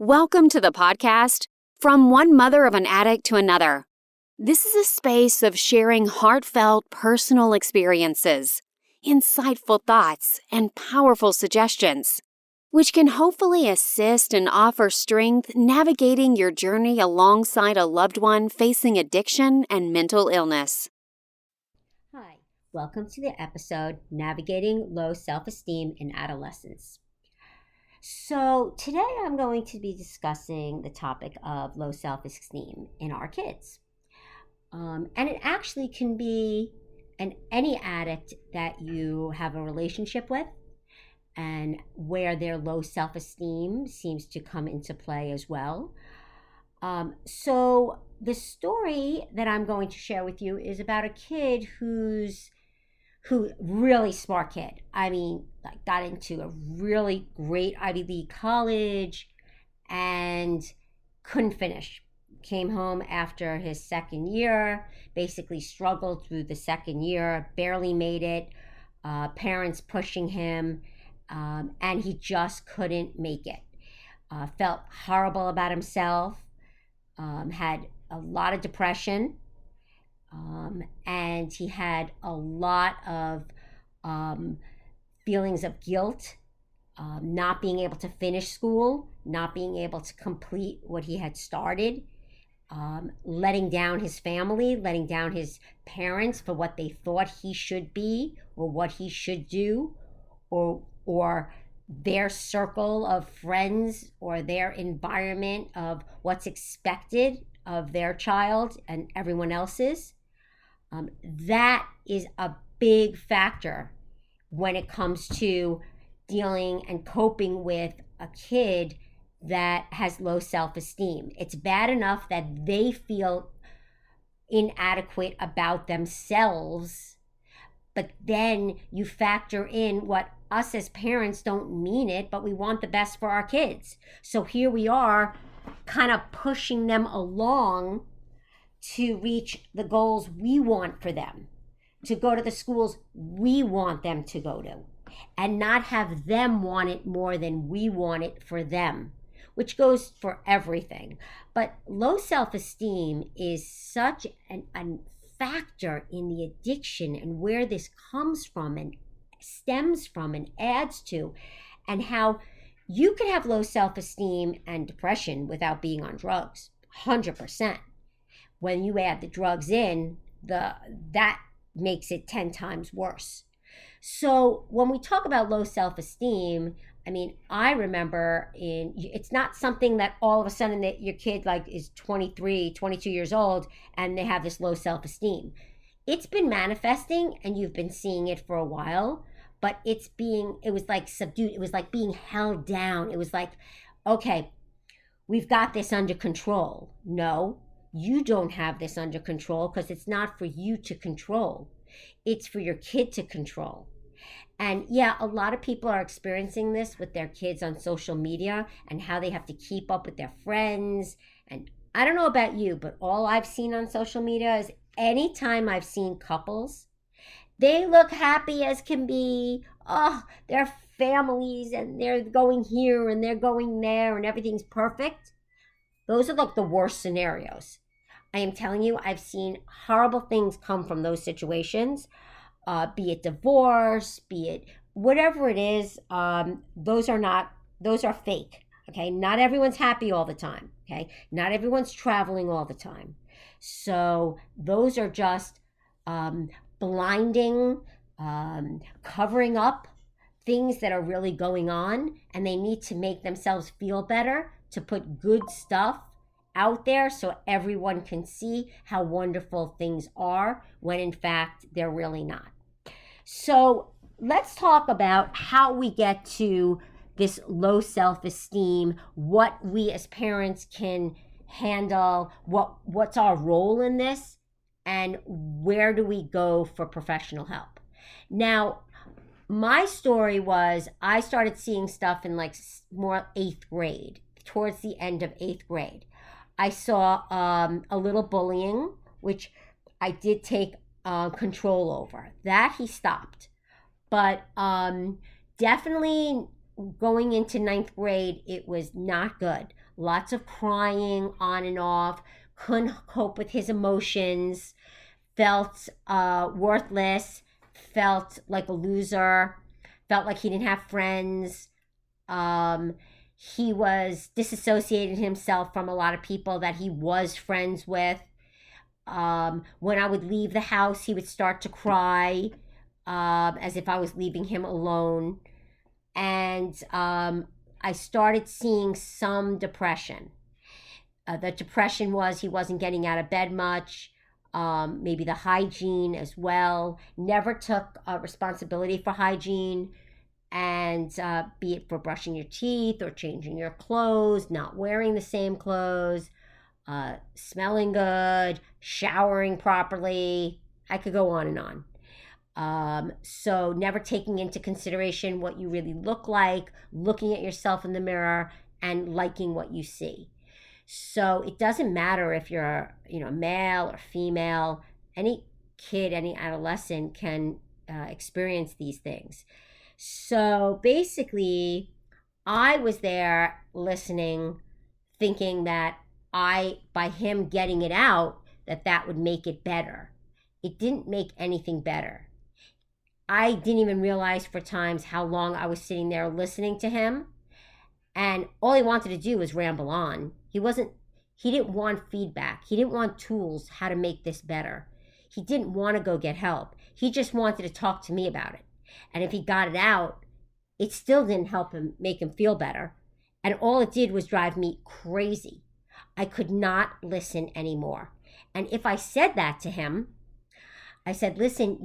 Welcome to the podcast, From One Mother of an Addict to Another. This is a space of sharing heartfelt personal experiences, insightful thoughts, and powerful suggestions, which can hopefully assist and offer strength navigating your journey alongside a loved one facing addiction and mental illness. Hi, welcome to the episode Navigating Low Self-Esteem in Adolescence. So today I'm going to be discussing the topic of low self-esteem in our kids. And it actually can be any addict that you have a relationship with and where their low self-esteem seems to come into play as well. So the story that I'm going to share with you is about a kid who really smart kid. I mean, like got into a really great Ivy League college and couldn't finish. Came home after his second year, basically struggled through the second year, barely made it, parents pushing him, and he just couldn't make it. Felt horrible about himself, had a lot of depression, and he had a lot of feelings of guilt, not being able to finish school, not being able to complete what he had started, letting down his family, letting down his parents for what they thought he should be or what he should do, or their circle of friends or their environment of what's expected of their child and everyone else's. That is a big factor when it comes to dealing and coping with a kid that has low self-esteem. It's bad enough that they feel inadequate about themselves, but then you factor in what us as parents don't mean it, but we want the best for our kids. So here we are kind of pushing them along to reach the goals we want for them, to go to the schools we want them to go to, and not have them want it more than we want it for them, which goes for everything. But low self-esteem is such a factor in the addiction and where this comes from and stems from and adds to, and how you can have low self-esteem and depression without being on drugs, 100%. When you add the drugs in, that makes it 10 times worse. So when we talk about low self-esteem, I mean, I remember it's not something that all of a sudden that your kid like is 23, 22 years old and they have this low self-esteem. It's been manifesting and you've been seeing it for a while, but it was like subdued. It was like being held down. It was like, okay, we've got this under control. No, you don't have this under control because it's not for you to control. It's for your kid to control. And yeah, a lot of people are experiencing this with their kids on social media and how they have to keep up with their friends. And I don't know about you, but all I've seen on social media is anytime I've seen couples, they look happy as can be. Oh, their families and they're going here and they're going there and everything's perfect. Those are like the worst scenarios. I am telling you, I've seen horrible things come from those situations, be it divorce, be it whatever it is. Those are fake. Okay. Not everyone's happy all the time. Okay. Not everyone's traveling all the time. So those are just blinding, covering up things that are really going on, and they need to make themselves feel better to put good stuff out there so everyone can see how wonderful things are when in fact they're really not. So let's talk about how we get to this low self-esteem, what we as parents can handle, what's our role in this, and where do we go for professional help. Now, my story was I started seeing stuff in like more 8th grade, towards the end of 8th grade. I saw a little bullying, which I did take control over. That he stopped. But definitely going into 9th grade, it was not good. lots of crying on and off, couldn't cope with his emotions, felt worthless, felt like a loser, felt like he didn't have friends. He was disassociated himself from a lot of people that he was friends with. When I would leave the house, he would start to cry as if I was leaving him alone. And I started seeing some depression. The depression was he wasn't getting out of bed much, maybe the hygiene as well. Never took responsibility for hygiene, and be it for brushing your teeth or changing your clothes, not wearing the same clothes, smelling good, showering properly. I could go on and on. So never taking into consideration what you really look like, looking at yourself in the mirror and liking what you see. So it doesn't matter if you're, male or female, any kid, any adolescent can experience these things. So basically, I was there listening, thinking that by him getting it out, that would make it better. It didn't make anything better. I didn't even realize for times how long I was sitting there listening to him. And all he wanted to do was ramble on. He didn't want feedback. He didn't want tools how to make this better. He didn't want to go get help. He just wanted to talk to me about it. And if he got it out, it still didn't help him, make him feel better. And all it did was drive me crazy. I could not listen anymore. And if I said that to him, I said, listen,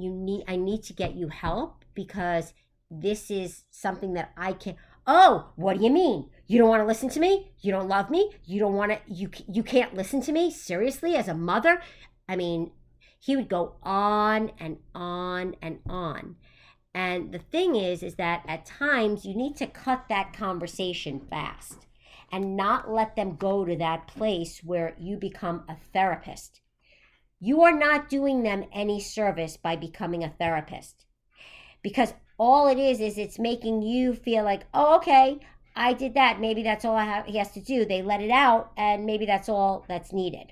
I need to get you help because this is something that I can. Oh, what do you mean? You don't want to listen to me? You don't love me? You don't want to, you can't listen to me? Seriously, as a mother? I mean, he would go on and on and on. And the thing is that at times you need to cut that conversation fast and not let them go to that place where you become a therapist. You are not doing them any service by becoming a therapist, because all it is it's making you feel like, oh, okay, I did that. Maybe that's all he has to do. They let it out, and maybe that's all that's needed.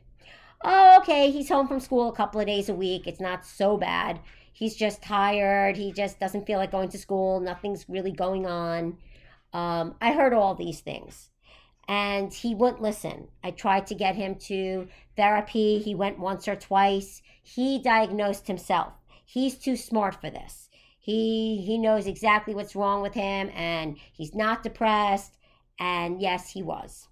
Oh, okay, he's home from school a couple of days a week. It's not so bad. He's just tired. He just doesn't feel like going to school. Nothing's really going on. I heard all these things. And he wouldn't listen. I tried to get him to therapy. He went once or twice. He diagnosed himself. He's too smart for this. He knows exactly what's wrong with him, and he's not depressed. And yes, he was.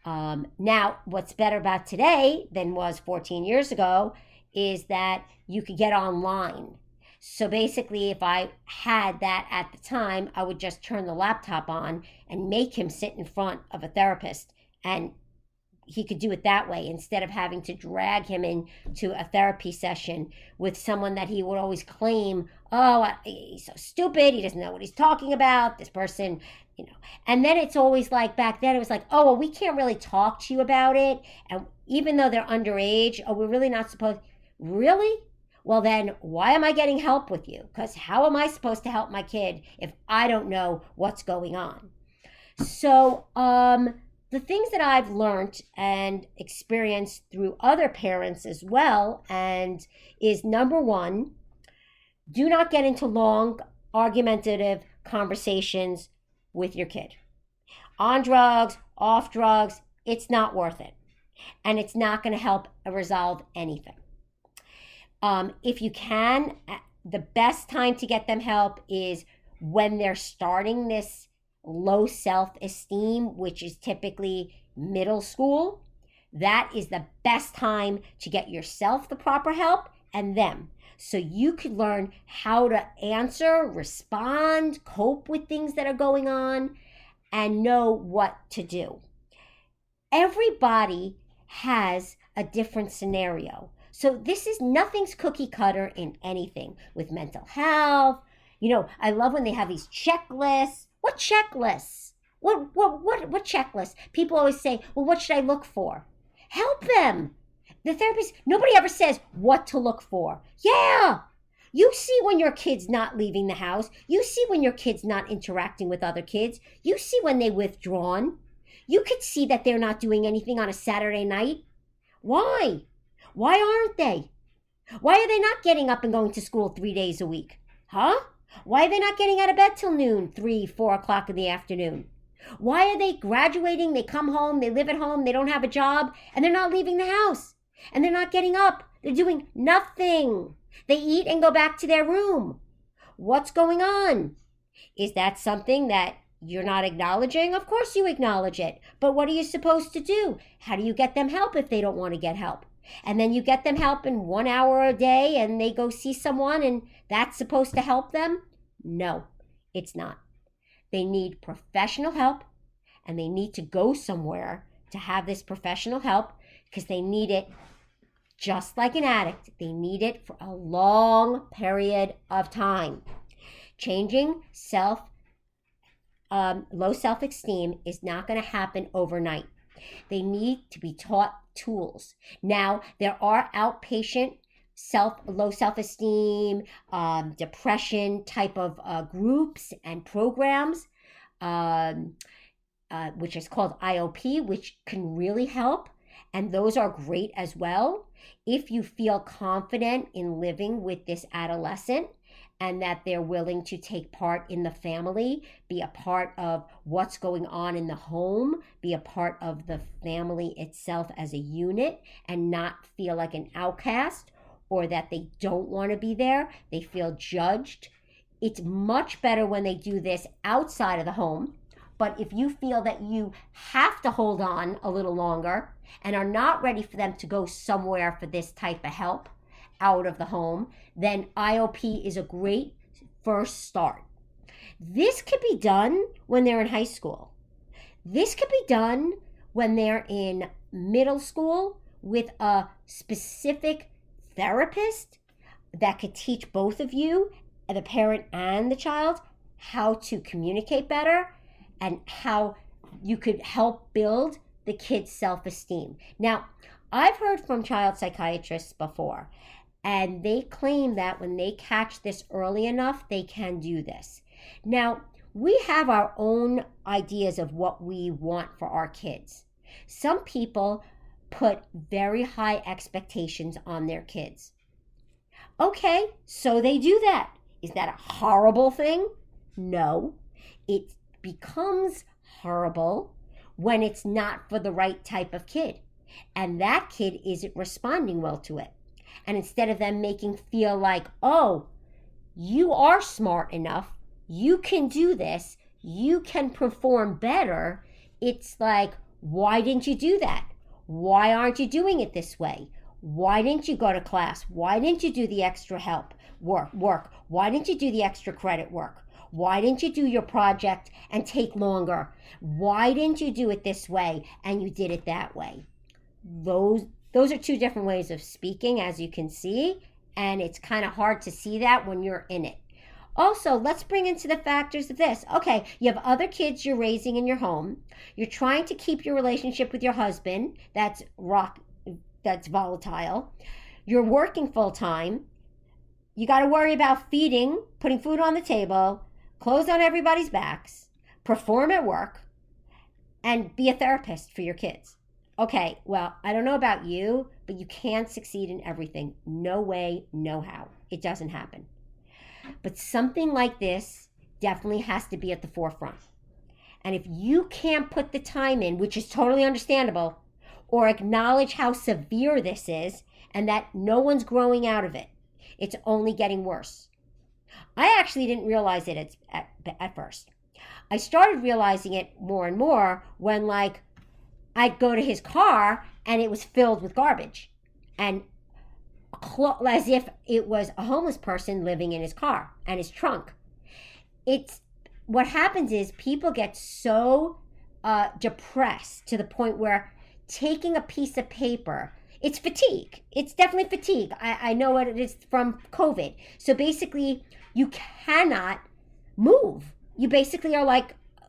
Now, what's better about today than was 14 years ago is that you could get online. So basically, if I had that at the time, I would just turn the laptop on and make him sit in front of a therapist, and he could do it that way instead of having to drag him into a therapy session with someone that he would always claim, oh, he's so stupid, he doesn't know what he's talking about, this person, And then it's always like, back then it was like, oh, well, we can't really talk to you about it. And even though they're underage, oh, we're really not supposed, really? Well, then why am I getting help with you? Because how am I supposed to help my kid if I don't know what's going on? So the things that I've learned and experienced through other parents as well, and is number one, do not get into long argumentative conversations with your kid. On drugs, off drugs, it's not worth it. And it's not going to help resolve anything. If you can, the best time to get them help is when they're starting this low self-esteem, which is typically middle school. That is the best time to get yourself the proper help and them. So you could learn how to answer, respond, cope with things that are going on, and know what to do. Everybody has a different scenario. So nothing's cookie cutter in anything with mental health. I love when they have these checklists. What checklists? What checklists? People always say, well, what should I look for? Help them. The therapist, nobody ever says what to look for. Yeah. You see when your kid's not leaving the house. You see when your kid's not interacting with other kids. You see when they're withdrawn. You could see that they're not doing anything on a Saturday night. Why? Why aren't they? Why are they not getting up and going to school 3 days a week? Huh? Why are they not getting out of bed till noon, 3, 4 o'clock in the afternoon? Why are they graduating? They come home, they live at home, they don't have a job, and they're not leaving the house. And they're not getting up. They're doing nothing. They eat and go back to their room. What's going on? Is that something that you're not acknowledging? Of course you acknowledge it. But what are you supposed to do? How do you get them help if they don't want to get help? And then you get them help in 1 hour a day and they go see someone and that's supposed to help them? No, it's not. They need professional help and they need to go somewhere to have this professional help because they need it just like an addict. They need it for a long period of time. Changing low self-esteem is not going to happen overnight. They need to be taught tools. Now, there are outpatient low self-esteem, depression type of groups and programs, which is called IOP, which can really help. And those are great as well. If you feel confident in living with this adolescent and that they're willing to take part in the family, be a part of what's going on in the home, be a part of the family itself as a unit, and not feel like an outcast or that they don't want to be there, they feel judged. It's much better when they do this outside of the home. But if you feel that you have to hold on a little longer and are not ready for them to go somewhere for this type of help out of the home, then IOP is a great first start. This could be done when they're in high school. This could be done when they're in middle school with a specific therapist that could teach both of you, the parent and the child, how to communicate better and how you could help build the kid's self-esteem. Now, I've heard from child psychiatrists before, and they claim that when they catch this early enough, they can do this. Now, we have our own ideas of what we want for our kids. Some people put very high expectations on their kids. Okay, so they do that. Is that a horrible thing? No. It becomes horrible when it's not for the right type of kid. And that kid isn't responding well to it. And instead of them making feel like, oh, you are smart enough, you can do this, you can perform better, it's like, why didn't you do that? Why aren't you doing it this way? Why didn't you go to class? Why didn't you do the extra help work? Why didn't you do the extra credit work? Why didn't you do your project and take longer? Why didn't you do it this way and you did it that way? Those are two different ways of speaking, as you can see, and it's kind of hard to see that when you're in it. Also, let's bring into the factors of this. Okay, you have other kids you're raising in your home. You're trying to keep your relationship with your husband. That's volatile. You're working full time. You got to worry about feeding, putting food on the table, clothes on everybody's backs, perform at work, and be a therapist for your kids. Okay, well, I don't know about you, but you can't succeed in everything. No way, no how. It doesn't happen. But something like this definitely has to be at the forefront. And if you can't put the time in, which is totally understandable, or acknowledge how severe this is and that no one's growing out of it, it's only getting worse. I actually didn't realize it at first. I started realizing it more and more when, I'd go to his car and it was filled with garbage and as if it was a homeless person living in his car and his trunk. What happens is people get so depressed to the point where taking a piece of paper, it's fatigue. It's definitely fatigue. I know what it is from COVID. So basically, you cannot move. You basically are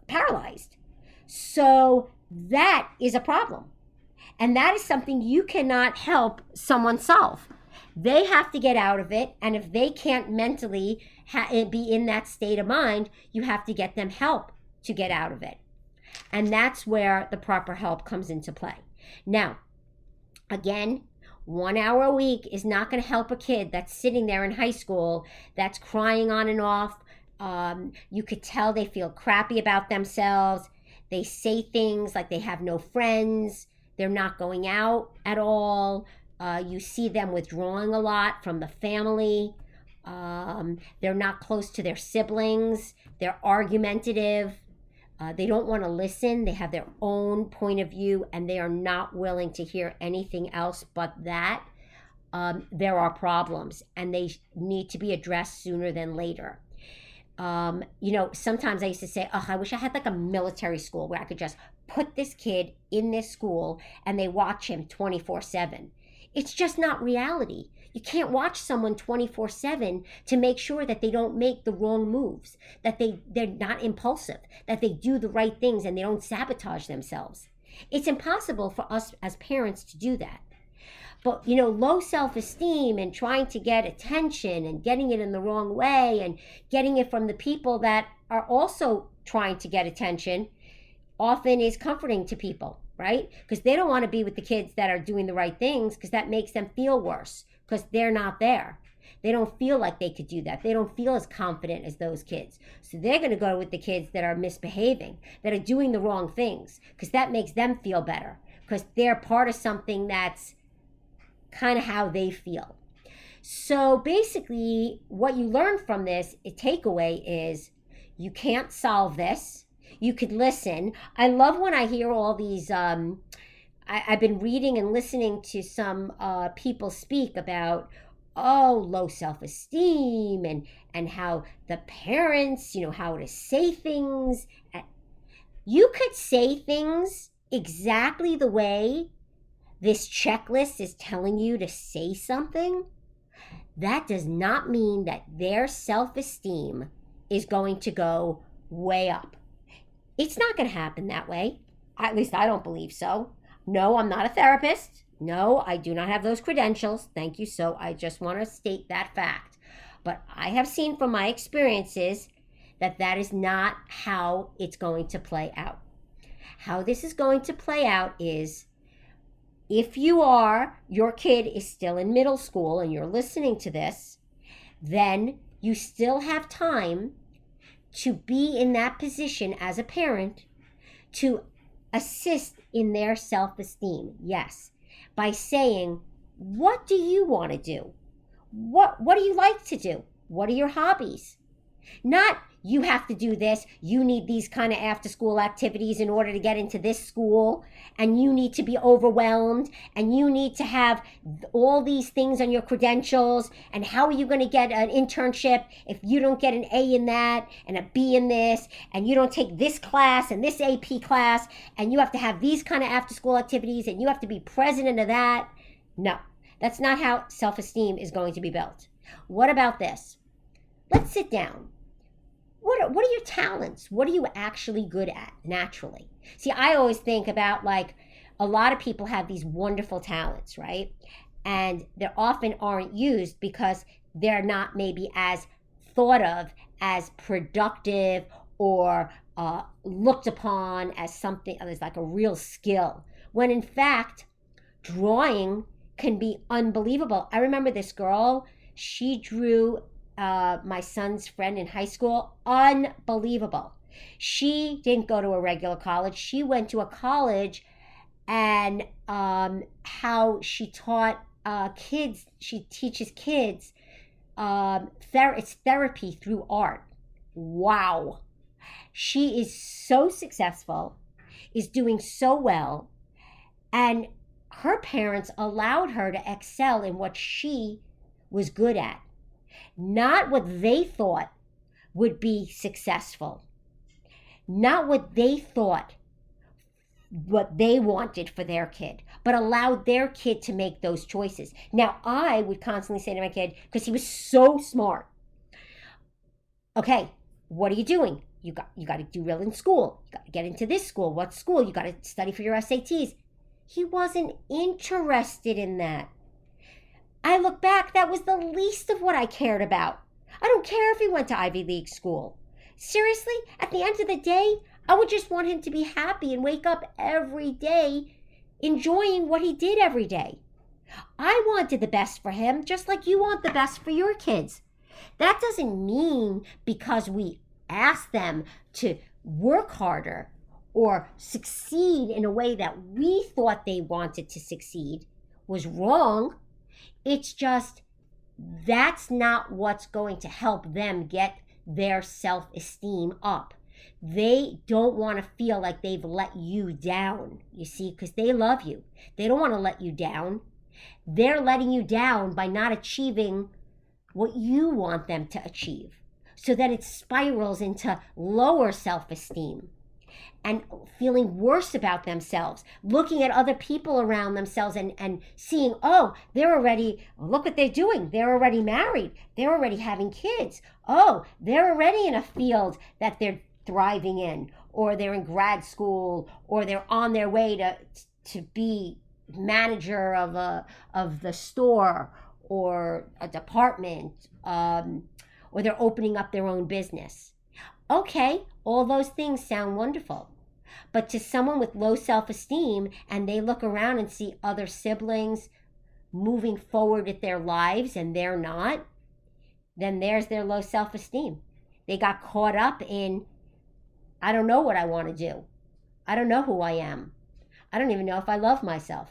paralyzed. So that is a problem. And that is something you cannot help someone solve. They have to get out of it. And if they can't mentally be in that state of mind, you have to get them help to get out of it. And that's where the proper help comes into play. Now, again, 1 hour a week is not going to help a kid that's sitting there in high school that's crying on and off. You could tell they feel crappy about themselves. They say things like they have no friends. They're not going out at all. You see them withdrawing a lot from the family. They're not close to their siblings. They're argumentative. They don't want to listen. They have their own point of view, and they are not willing to hear anything else but that. There are problems, and they need to be addressed sooner than later. Sometimes I used to say, I wish I had like a military school where I could just put this kid in this school and they watch him 24/7. It's just not reality. You can't watch someone 24/7 to make sure that they don't make the wrong moves, that they're not impulsive, that they do the right things and they don't sabotage themselves. It's impossible for us as parents to do that. But, low self-esteem and trying to get attention and getting it in the wrong way and getting it from the people that are also trying to get attention often is comforting to people, right? Because they don't want to be with the kids that are doing the right things because that makes them feel worse because they're not there. They don't feel like they could do that. They don't feel as confident as those kids. So they're going to go with the kids that are misbehaving, that are doing the wrong things because that makes them feel better because they're part of something that's kind of how they feel. So basically, what you learn from this takeaway is you can't solve this. You could listen. I love when I hear all these, I've been reading and listening to some people speak about, low self-esteem and how the parents, how to say things. You could say things exactly the way this checklist is telling you to say something. That does not mean that their self-esteem is going to go way up. It's not going to happen that way. At least I don't believe so. No, I'm not a therapist. No, I do not have those credentials. Thank you. So I just want to state that fact. But I have seen from my experiences that is not how it's going to play out. How this is going to play out is if your kid is still in middle school and you're listening to this, then you still have time to be in that position as a parent to assist in their self-esteem. Yes, by saying, what do you want to do? What do you like to do? What are your hobbies? Not you have to do this, you need these kind of after school activities in order to get into this school, and you need to be overwhelmed, and you need to have all these things on your credentials, and how are you going to get an internship if you don't get an A in that, and a B in this, and you don't take this class and this AP class, and you have to have these kind of after school activities, and you have to be president of that. No, that's not how self-esteem is going to be built. What about this? Let's sit down. What are your talents? What are you actually good at naturally? See, I always think about like a lot of people have these wonderful talents, right? And they often aren't used because they're not maybe as thought of as productive or looked upon as something as like a real skill. When in fact, drawing can be unbelievable. I remember this girl, she drew my son's friend in high school. Unbelievable. She didn't go to a regular college. She went to a college, and how she taught kids, she teaches kids, it's therapy through art. Wow. She is so successful, is doing so well, and her parents allowed her to excel in what she was good at. Not what they thought would be successful. Not what they thought, what they wanted for their kid, but allowed their kid to make those choices. Now, I would constantly say to my kid, because he was so smart, okay, what are you doing? You got to do well in school. You got to get into this school. What school? You got to study for your SATs. He wasn't interested in that. I look back, that was the least of what I cared about. I don't care if he went to Ivy League school. Seriously, at the end of the day, I would just want him to be happy and wake up every day enjoying what he did every day. I wanted the best for him, just like you want the best for your kids. That doesn't mean because we ask them to work harder or succeed in a way that we thought they wanted to succeed was wrong. It's just that's not what's going to help them get their self-esteem up. They don't want to feel like they've let you down, you see, because they love you. They don't want to let you down. They're letting you down by not achieving what you want them to achieve, so that it spirals into lower self-esteem and feeling worse about themselves, looking at other people around themselves and seeing, oh, look what they're doing. They're already married. They're already having kids. Oh, they're already in a field that they're thriving in, or they're in grad school, or they're on their way to be manager of the store or a department, or they're opening up their own business. Okay, all those things sound wonderful. But to someone with low self-esteem, and they look around and see other siblings moving forward with their lives and they're not, then there's their low self-esteem. They got caught up in, I don't know what I want to do. I don't know who I am. I don't even know if I love myself.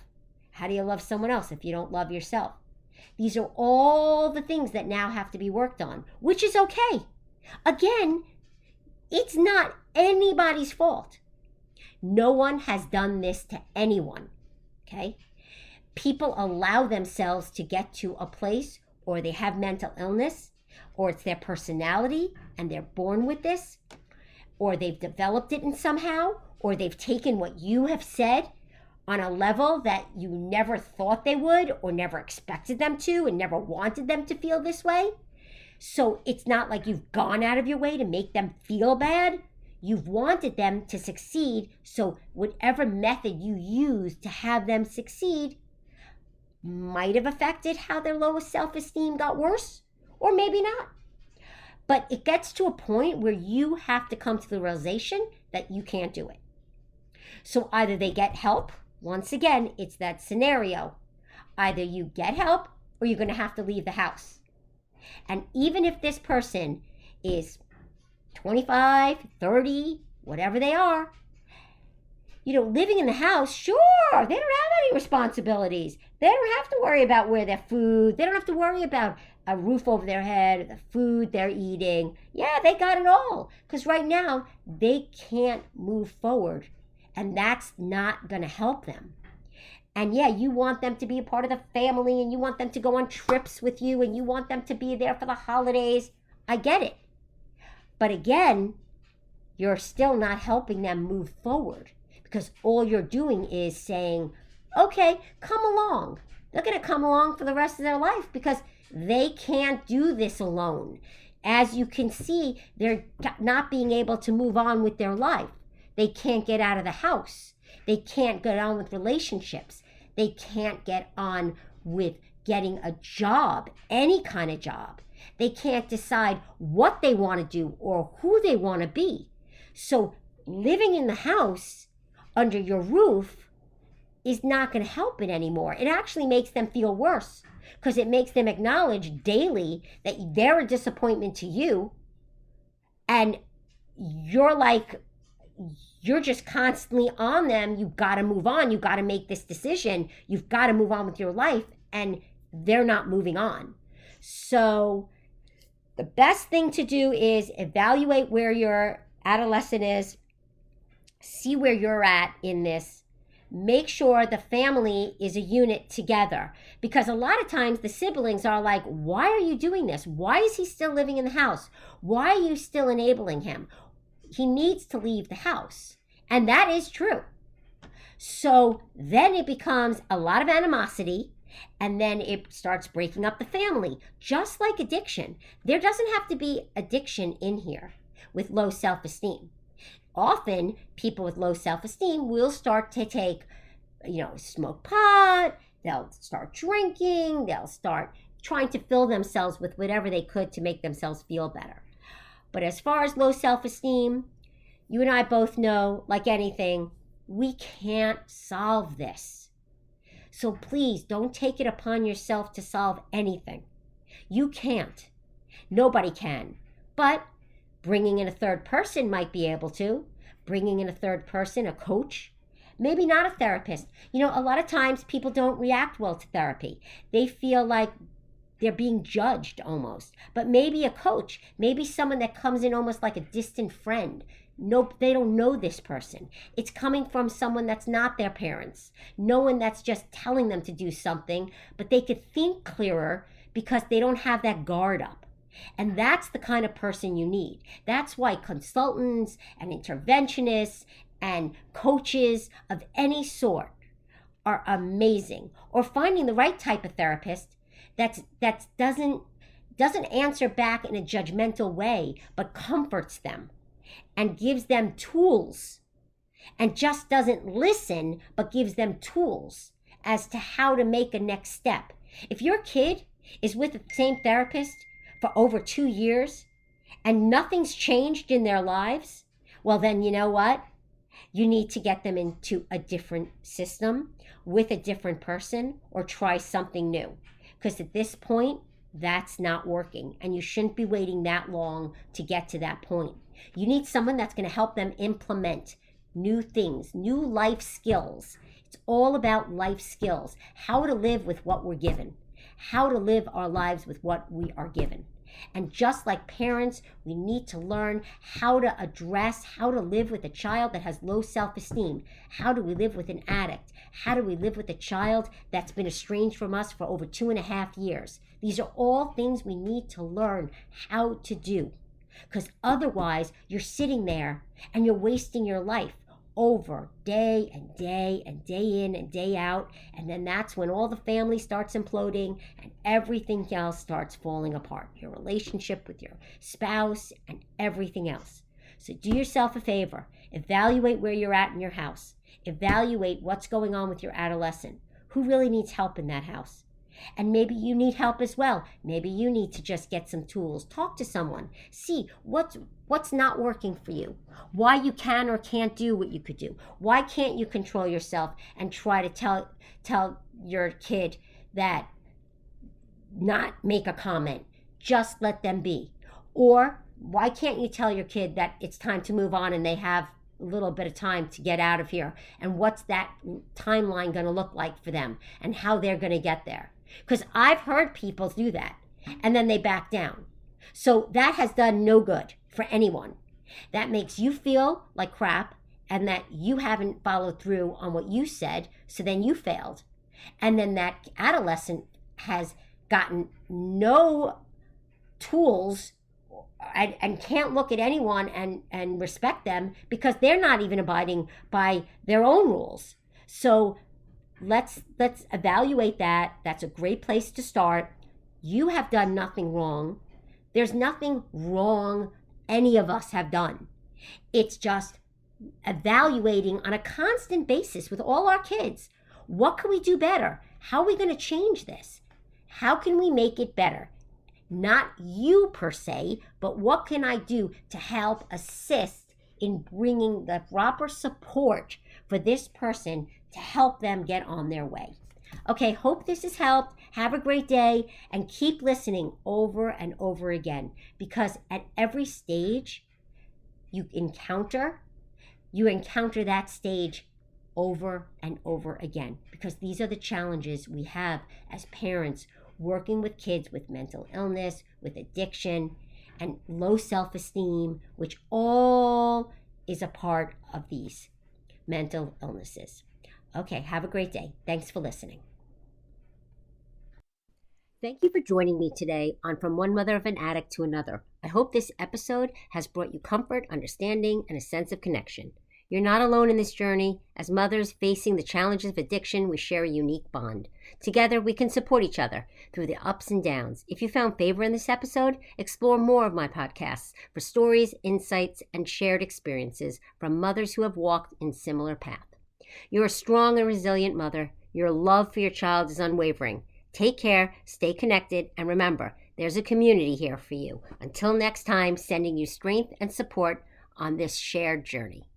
How do you love someone else if you don't love yourself? These are all the things that now have to be worked on, which is okay. Again, it's not anybody's fault. No one has done this to anyone, okay? People allow themselves to get to a place, or they have mental illness, or it's their personality and they're born with this, or they've developed it in somehow, or they've taken what you have said on a level that you never thought they would, or never expected them to, and never wanted them to feel this way. So it's not like you've gone out of your way to make them feel bad. You've wanted them to succeed, so whatever method you use to have them succeed might have affected how their lowest self-esteem got worse, or maybe not. But it gets to a point where you have to come to the realization that you can't do it. So either they get help. Once again, it's that scenario. Either you get help, or you're going to have to leave the house. And even if this person is 25, 30, whatever they are, living in the house, sure, they don't have any responsibilities. They don't have to worry about where their food, they don't have to worry about a roof over their head, the food they're eating. Yeah, they got it all. Because right now, they can't move forward. And that's not going to help them. And yeah, you want them to be a part of the family, and you want them to go on trips with you, and you want them to be there for the holidays. I get it. But again, you're still not helping them move forward, because all you're doing is saying, okay, come along. They're going to come along for the rest of their life because they can't do this alone. As you can see, they're not being able to move on with their life. They can't get out of the house. They can't get on with relationships. They can't get on with getting a job, any kind of job. They can't decide what they want to do or who they want to be. So living in the house under your roof is not going to help it anymore. It actually makes them feel worse, because it makes them acknowledge daily that they're a disappointment to you, and you're just constantly on them. You've got to move on. You've got to make this decision. You've got to move on with your life, and they're not moving on. So the best thing to do is evaluate where your adolescent is, see where you're at in this. Make sure the family is a unit together, because a lot of times the siblings are like, why are you doing this? Why is he still living in the house? Why are you still enabling him? He needs to leave the house. And that is true. So then it becomes a lot of animosity, and then it starts breaking up the family, just like addiction. There doesn't have to be addiction in here with low self-esteem. Often people with low self-esteem will start to take, smoke pot, they'll start drinking, they'll start trying to fill themselves with whatever they could to make themselves feel better. But as far as low self-esteem, you and I both know, like anything, we can't solve this. So please don't take it upon yourself to solve anything. You can't. Nobody can. But bringing in a third person might be able to. Bringing in a third person, a coach, maybe not a therapist. A lot of times people don't react well to therapy. They feel like they're being judged almost. But maybe a coach, maybe someone that comes in almost like a distant friend. Nope, they don't know this person. It's coming from someone that's not their parents. No one that's just telling them to do something, but they could think clearer because they don't have that guard up. And that's the kind of person you need. That's why consultants and interventionists and coaches of any sort are amazing. Or finding the right type of therapist that doesn't answer back in a judgmental way, but comforts them and gives them tools, and just doesn't listen, but gives them tools as to how to make a next step. If your kid is with the same therapist for over 2 years and nothing's changed in their lives, well, then you know what? You need to get them into a different system with a different person, or try something new. Because at this point, that's not working, and you shouldn't be waiting that long to get to that point. You need someone that's going to help them implement new things, new life skills. It's all about life skills, how to live with what we're given, how to live our lives with what we are given. And just like parents, we need to learn how to address, how to live with a child that has low self-esteem. How do we live with an addict? How do we live with a child that's been estranged from us for over 2.5 years? These are all things we need to learn how to do. Because otherwise, you're sitting there and you're wasting your life over day and day and day in and day out. And then that's when all the family starts imploding and everything else starts falling apart. Your relationship with your spouse and everything else. So do yourself a favor. Evaluate where you're at in your house. Evaluate what's going on with your adolescent. Who really needs help in that house? And maybe you need help as well. Maybe you need to just get some tools. Talk to someone. See what's not working for you. Why you can or can't do what you could do. Why can't you control yourself and try to tell your kid that not make a comment. Just let them be. Or why can't you tell your kid that it's time to move on and they have a little bit of time to get out of here? And what's that timeline going to look like for them and how they're going to get there? Because I've heard people do that and then they back down. So that has done no good for anyone. That makes you feel like crap and that you haven't followed through on what you said, so then you failed. And then that adolescent has gotten no tools and can't look at anyone and respect them because they're not even abiding by their own rules. So let's evaluate that. That's a great place to start. You have done nothing wrong. There's nothing wrong any of us have done. It's just evaluating on a constant basis with all our kids. What can we do better? How are we going to change this? How can we make it better? Not you per se, but what can I do to help assist in bringing the proper support for this person to help them get on their way? Okay, hope this has helped. Have a great day and keep listening over and over again, because at every stage you encounter that stage over and over again, because these are the challenges we have as parents working with kids with mental illness, with addiction, and low self-esteem, which all is a part of these mental illnesses. Okay, have a great day. Thanks for listening. Thank you for joining me today on From One Mother of an Addict to Another. I hope this episode has brought you comfort, understanding, and a sense of connection. You're not alone in this journey. As mothers facing the challenges of addiction, we share a unique bond. Together, we can support each other through the ups and downs. If you found favor in this episode, explore more of my podcasts for stories, insights, and shared experiences from mothers who have walked in similar paths. You're a strong and resilient mother. Your love for your child is unwavering. Take care, stay connected, and remember, there's a community here for you. Until next time, sending you strength and support on this shared journey.